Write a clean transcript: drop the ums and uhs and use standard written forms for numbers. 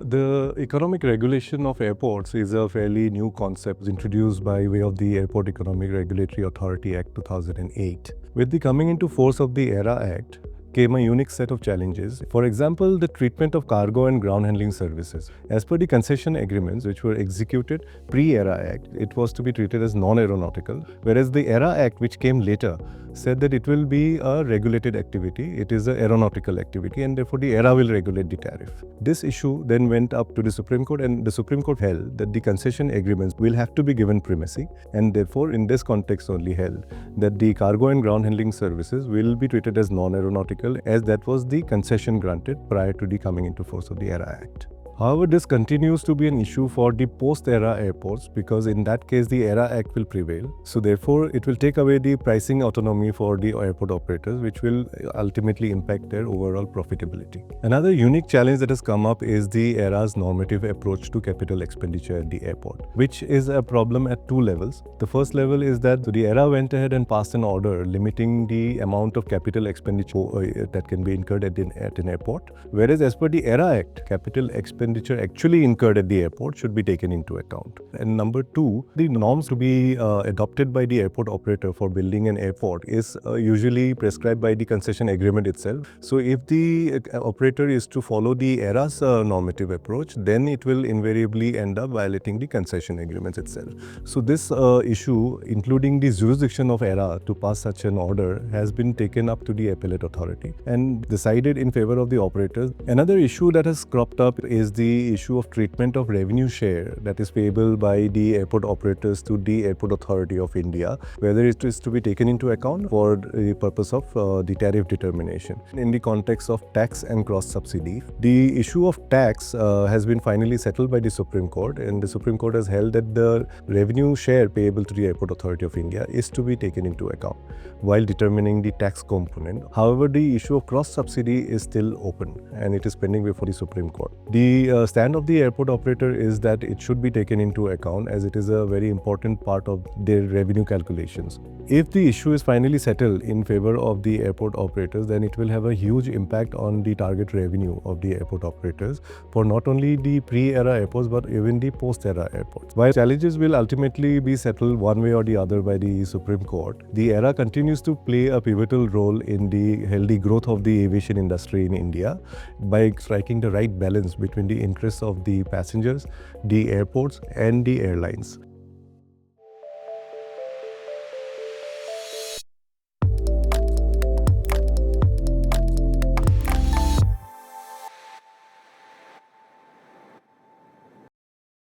The economic regulation of airports is a fairly new concept introduced by way of the Airport Economic Regulatory Authority Act 2008. With the coming into force of the AERA Act, came a unique set of challenges. For example, the treatment of cargo and ground handling services. As per the concession agreements which were executed pre-AERA Act, it was to be treated as non-aeronautical, whereas the AERA Act, which came later, said that it will be a regulated activity. It is an aeronautical activity, and therefore the AERA will regulate the tariff. This issue then went up to the Supreme Court, and the Supreme Court held that the concession agreements will have to be given primacy, and therefore in this context only held that the cargo and ground handling services will be treated as non-aeronautical, as that was the concession granted prior to the coming into force of the AERA Act. However, this continues to be an issue for the post-AERA airports because in that case the AERA Act will prevail. So therefore, it will take away the pricing autonomy for the airport operators, which will ultimately impact their overall profitability. Another unique challenge that has come up is the AERA's normative approach to capital expenditure at the airport, which is a problem at two levels. The first level is that the AERA went ahead and passed an order limiting the amount of capital expenditure that can be incurred at an airport, whereas as per the AERA Act, capital expenditure actually incurred at the airport should be taken into account. And number two, the norms to be adopted by the airport operator for building an airport is usually prescribed by the concession agreement itself. So if the operator is to follow the AERA's normative approach, then it will invariably end up violating the concession agreements itself. So this issue, including the jurisdiction of AERA to pass such an order, has been taken up to the appellate authority and decided in favor of the operators. Another issue that has cropped up is the issue of treatment of revenue share that is payable by the airport operators to the Airport Authority of India, whether it is to be taken into account for the purpose of the tariff determination. In the context of tax and cross-subsidy, the issue of tax has been finally settled by the Supreme Court, and the Supreme Court has held that the revenue share payable to the Airport Authority of India is to be taken into account while determining the tax component. However, the issue of cross-subsidy is still open and it is pending before the Supreme Court. The stand of the airport operator is that it should be taken into account as it is a very important part of their revenue calculations. If the issue is finally settled in favor of the airport operators, then it will have a huge impact on the target revenue of the airport operators for not only the pre-AERA airports but even the post-AERA airports. While challenges will ultimately be settled one way or the other by the Supreme Court, the AERA continues to play a pivotal role in the healthy growth of the aviation industry in India by striking the right balance between the interests of the passengers, the airports, and the airlines.